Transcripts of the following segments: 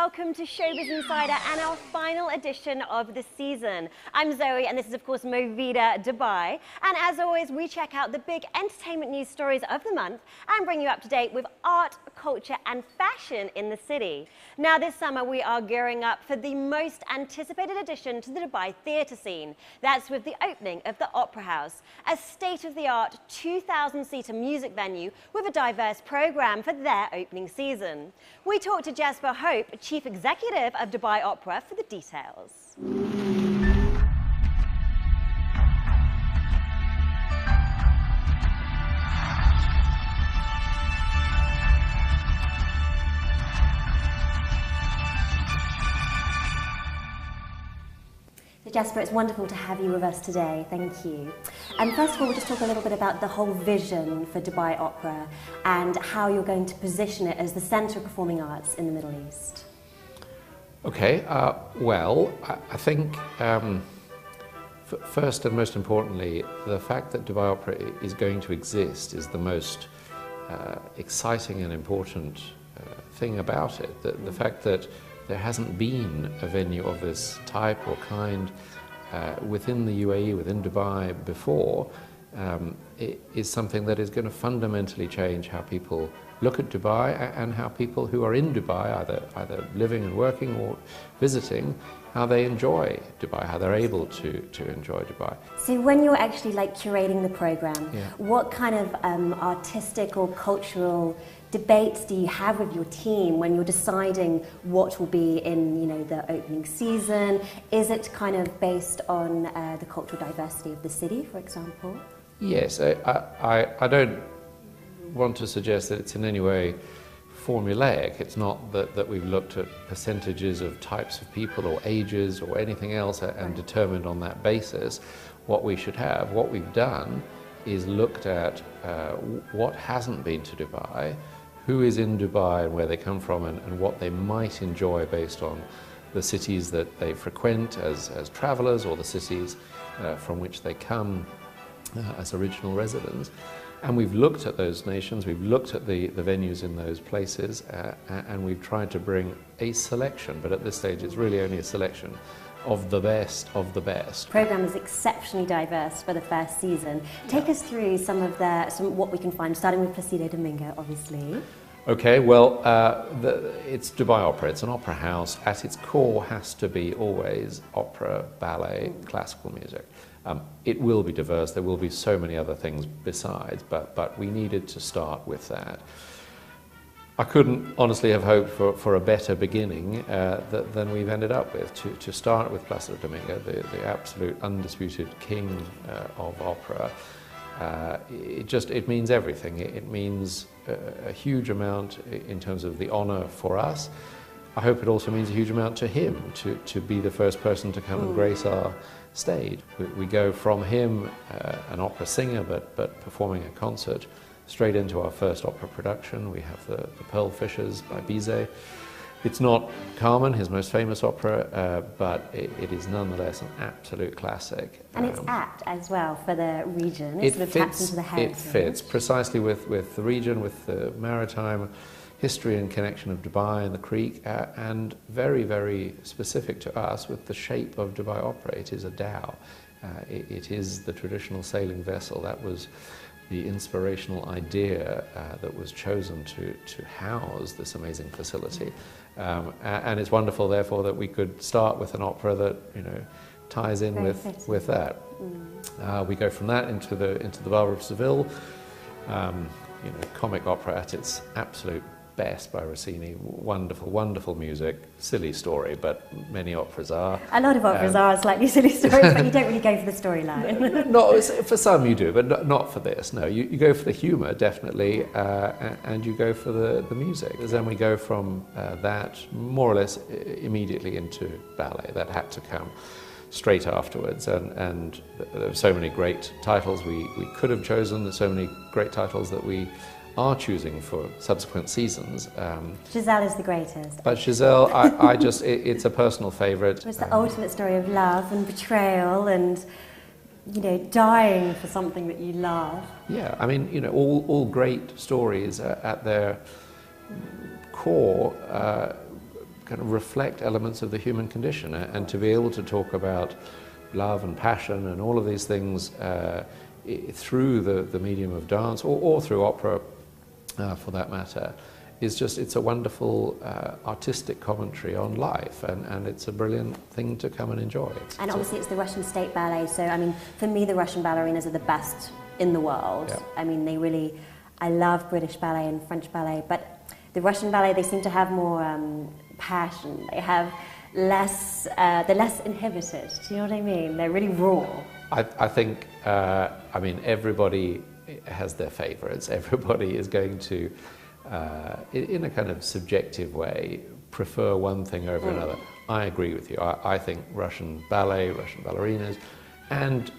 welcome to Showbiz Insider and our final edition of the season. I'm Zoe and this is of course Movida Dubai. And as always, we check out the big entertainment news stories of the month and bring you up to date with art, culture and fashion in the city. Now this summer we are gearing up for the most anticipated addition to the Dubai theatre scene. That's with the opening of the Opera House, a state-of-the-art 2,000-seater music venue with a diverse programme for their opening season. We talked to Jasper Hope, Chief Executive of Dubai Opera, for the details. So Jasper, it's wonderful to have you with us today. Thank you. And first of all, we'll just talk a little bit about the whole vision for Dubai Opera and how you're going to position it as the centre of performing arts in the Middle East. Okay, well, I think first and most importantly, the fact that Dubai Opera is going to exist is the most exciting and important thing about it. The fact that there hasn't been a venue of this type or kind within the UAE, within Dubai before, it is something that is going to fundamentally change how people look at Dubai and how people who are in Dubai, either living and working or visiting, how they enjoy Dubai, how they're able to enjoy Dubai. So when you're actually curating the programme, yeah. What kind of artistic or cultural debates do you have with your team when you're deciding what will be in the opening season? Is it kind of based on the cultural diversity of the city, for example? Yes, I don't want to suggest that it's in any way formulaic. It's not that we've looked at percentages of types of people or ages or anything else and determined on that basis what we should have. What we've done is looked at what hasn't been to Dubai, who is in Dubai and where they come from, and what they might enjoy based on the cities that they frequent as travellers or the cities from which they come as original residents. And we've looked at those nations, we've looked at the venues in those places, and we've tried to bring a selection, but at this stage it's really only a selection of the best of the best. The programme is exceptionally diverse for the first season. Take us through some of what we can find, starting with Placido Domingo, obviously. Okay, well, it's Dubai Opera. It's an opera house. At its core has to be always opera, ballet, classical music. It will be diverse. There will be so many other things besides, but we needed to start with that. I couldn't honestly have hoped for a better beginning than we've ended up with. To start with Placido Domingo, the absolute undisputed king of opera. It means everything. It means a huge amount in terms of the honour for us. I hope it also means a huge amount to him, to be the first person to come and grace our stage. We go from him, an opera singer, but performing a concert, straight into our first opera production. We have the Pearl Fishers by Bizet. It's not Carmen, his most famous opera, but it is nonetheless an absolute classic. And it's apt as well for the region. It sort of taps into the heritage. It fits precisely with the region, with the maritime history and connection of Dubai and the Creek, and very, very specific to us with the shape of Dubai Opera. It is a dhow. It is the traditional sailing vessel. That was the inspirational idea that was chosen to house this amazing facility. And it's wonderful, therefore, that we could start with an opera that ties in with that. We go from that into the Barber of Seville, comic opera at its absolute best by Rossini. Wonderful, wonderful music. Silly story, but many operas are. A lot of operas are slightly silly stories, but you don't really go for the storyline. No, for some you do, but not for this. No, you go for the humour, definitely, and you go for the music. Then we go from that more or less immediately into ballet. That had to come straight afterwards, and there are so many great titles we could have chosen. There's so many great titles that we are choosing for subsequent seasons. Giselle is the greatest. But Giselle, it's a personal favourite. It's the ultimate story of love and betrayal and, dying for something that you love. Yeah, I mean, all great stories at their core kind of reflect elements of the human condition, and to be able to talk about love and passion and all of these things through the medium of dance or through opera, for that matter, it's a wonderful artistic commentary on life, and it's a brilliant thing to come and enjoy. And obviously it's the Russian State Ballet, so I mean, for me the Russian ballerinas are the best in the world. Yeah. I mean, I love British ballet and French ballet, but the Russian ballet, they seem to have more passion. They have less, they're less inhibited, do you know what I mean? They're really raw. I think, I mean, everybody has their favourites. Everybody is going to, in a kind of subjective way, prefer one thing over another. I agree with you. I think Russian ballet, Russian ballerinas, and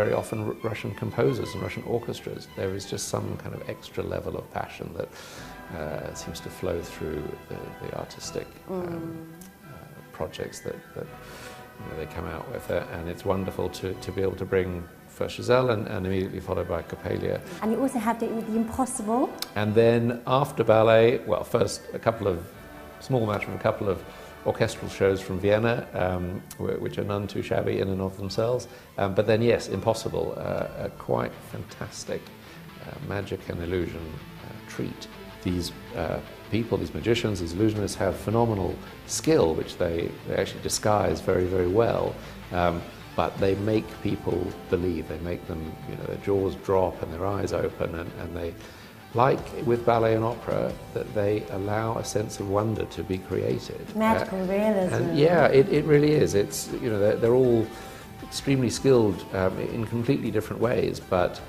very often Russian composers and Russian orchestras, there is just some kind of extra level of passion that seems to flow through the artistic projects that they come out with, and it's wonderful to be able to bring first Giselle and immediately followed by Coppelia. And you also have with The Impossible. And then after ballet, well, first a couple of small match from a couple of orchestral shows from Vienna, which are none too shabby in and of themselves. But then, yes, Impossible, a quite fantastic magic and illusion treat. These people, these magicians, these illusionists have phenomenal skill, which they actually disguise very, very well. But they make people believe. They make them, their jaws drop and their eyes open, and they, like with ballet and opera, that they allow a sense of wonder to be created. Magical realism. And yeah, it really is. It's, they're all extremely skilled in completely different ways, but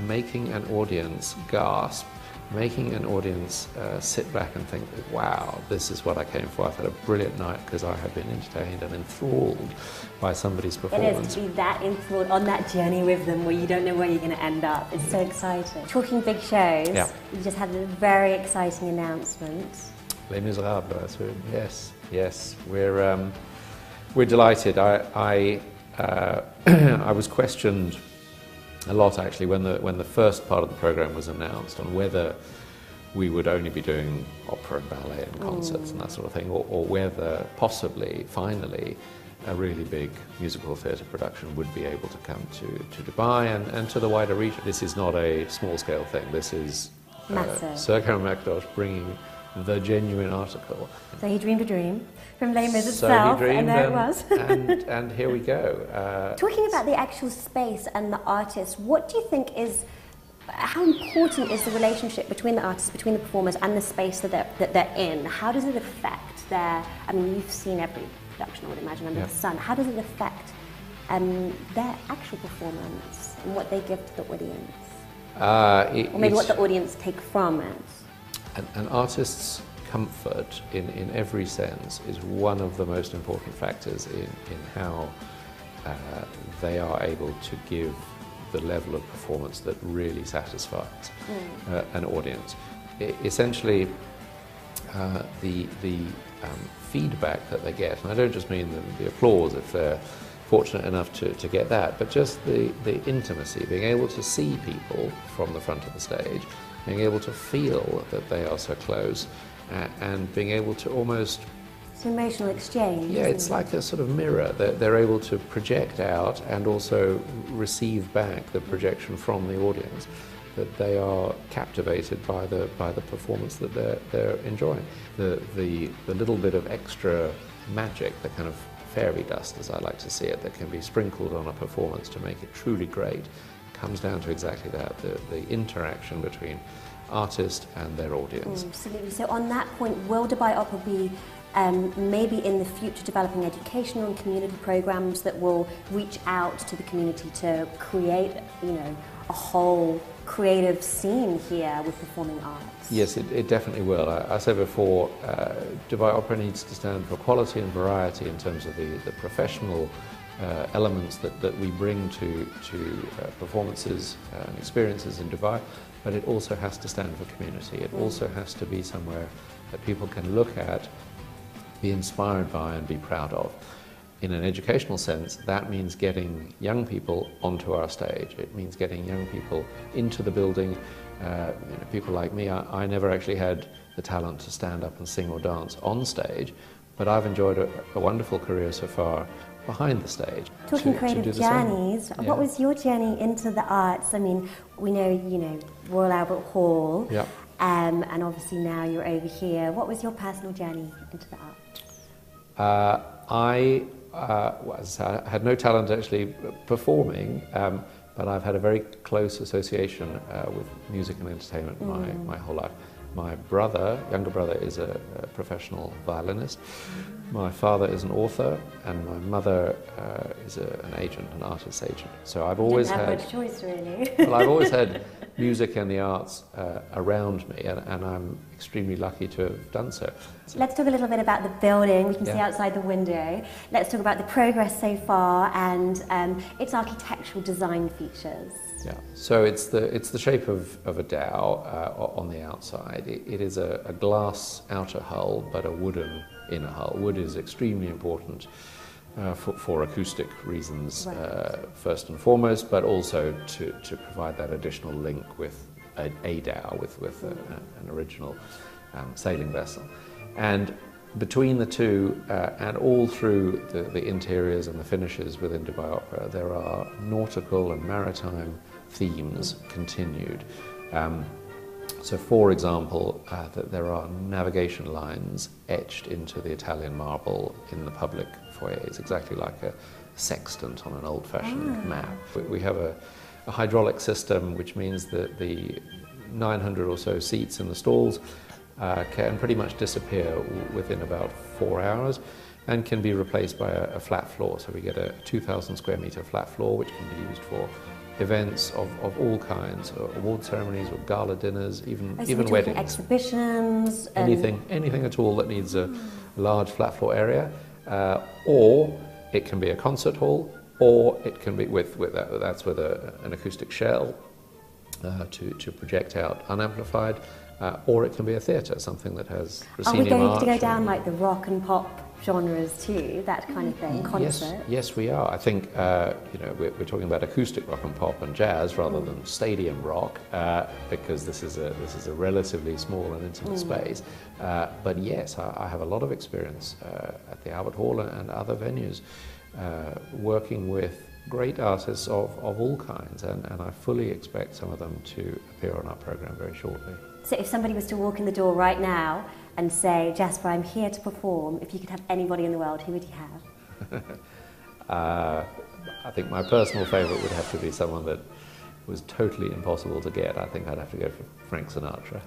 making an audience gasp, making an audience sit back and think, wow, this is what I came for. I've had a brilliant night because I have been entertained and enthralled by somebody's performance. It is to be that enthralled on that journey with them where you don't know where you're going to end up. It's so exciting. Talking big shows, you just had a very exciting announcement. Les Miserables, yes. We're delighted. I was questioned a lot, actually, when the first part of the program was announced, on whether we would only be doing opera and ballet and concerts and that sort of thing, or whether possibly, finally, a really big musical theatre production would be able to come to Dubai and to the wider region. This is not a small-scale thing. This is Sir Cameron Mackintosh bringing the genuine article. So he dreamed a dream from Les Mis itself, and there it was. and here we go. Talking about the actual space and the artist, what do you think how important is the relationship between the artists, between the performers, and the space that they're in? How does it affect you've seen every production, I would imagine, under the sun. How does it affect their actual performance and what they give to the audience? Or maybe what the audience take from it? An artist's comfort in every sense is one of the most important factors in how they are able to give the level of performance that really satisfies an audience. Essentially, the feedback that they get, and I don't just mean the applause if they're fortunate enough to get that, but just the intimacy, being able to see people from the front of the stage, being able to feel that they are so close, and being able to almost... It's an emotional exchange. Yeah, it's like a sort of mirror. They're able to project out and also receive back the projection from the audience, that they are captivated by the performance that they're enjoying. The little bit of extra magic, the kind of fairy dust, as I like to see it, that can be sprinkled on a performance to make it truly great, comes down to exactly that, the interaction between artist and their audience. Absolutely. So on that point, will Dubai Opera be maybe in the future developing educational and community programs that will reach out to the community to create, a whole creative scene here with performing arts? Yes, it definitely will. I said before, Dubai Opera needs to stand for quality and variety in terms of the professional elements that we bring to performances and experiences in Dubai, but it also has to stand for community. It also has to be somewhere that people can look at, be inspired by, and be proud of. In an educational sense, that means getting young people onto our stage. It means getting young people into the building, people like me, I never actually had the talent to stand up and sing or dance on stage, but I've enjoyed a wonderful career so far behind the stage. Talking creative journeys, yeah. What was your journey into the arts? I mean, we know, Royal Albert Hall, yeah. And obviously now you're over here. What was your personal journey into the arts? I had no talent actually performing, but I've had a very close association with music and entertainment my whole life. My younger brother, is a professional violinist. My father is an author, and my mother is an agent, an artist agent. So I've always had... Didn't have much choice, really. Well, I've always had music and the arts around me, and I'm extremely lucky to have done so. Let's talk a little bit about the building. We can see outside the window. Let's talk about the progress so far and its architectural design features. Yeah, so it's the shape of a dhow on the outside. It is a glass outer hull, but a wooden inner hull. Wood is extremely important for acoustic reasons, first and foremost, but also to provide that additional link with a dhow, with an original sailing vessel. And between the two, and all through the interiors and the finishes within Dubai Opera, there are nautical and maritime themes continued. So, for example, there are navigation lines etched into the Italian marble in the public foyers, exactly like a sextant on an old-fashioned map. We have a hydraulic system, which means that the 900 or so seats in the stalls can pretty much disappear within about 4 hours and can be replaced by a flat floor. So we get a 2,000 square meter flat floor, which can be used for events of all kinds, award ceremonies or gala dinners, even weddings. Exhibitions. Anything at all that needs a large flat floor area, or it can be a concert hall, or it can be with an acoustic shell to project out unamplified, or it can be a theatre, something that has proscenium. Are we going to go arch down like the rock and pop genres too, that kind of thing, concert? Yes, we are. I think we're talking about acoustic rock and pop and jazz rather than stadium rock, because this is a relatively small and intimate space. But yes, I have a lot of experience at the Albert Hall and other venues, working with great artists of all kinds, and I fully expect some of them to appear on our programme very shortly. So if somebody was to walk in the door right now and say, Jasper, I'm here to perform, if you could have anybody in the world, who would you have? I think my personal favourite would have to be someone that was totally impossible to get. I think I'd have to go for Frank Sinatra.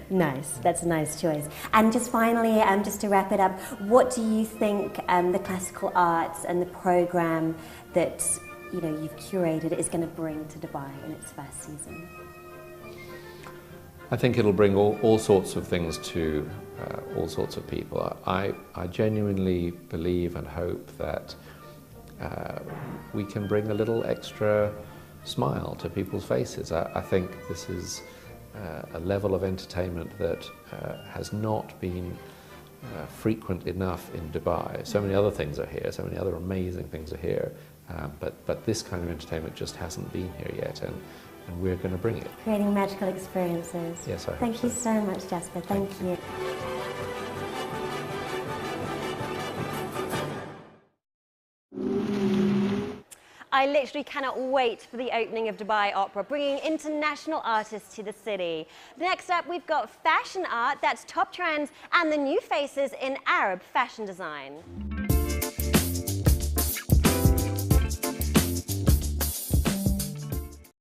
Nice, that's a nice choice. And just finally, just to wrap it up, what do you think the classical arts and the programme that you've curated is going to bring to Dubai in its first season? I think it'll bring all sorts of things to all sorts of people. I genuinely believe and hope that we can bring a little extra smile to people's faces. I think this is a level of entertainment that has not been frequent enough in Dubai. So many other things are here, so many other amazing things are here, but this kind of entertainment just hasn't been here yet, and we're going to bring it. Creating magical experiences. Yes, I hope Thank you so much, Jasper. Thank you. I literally cannot wait for the opening of Dubai Opera, bringing international artists to the city. Next up, we've got fashion art, that's top trends and the new faces in Arab fashion design.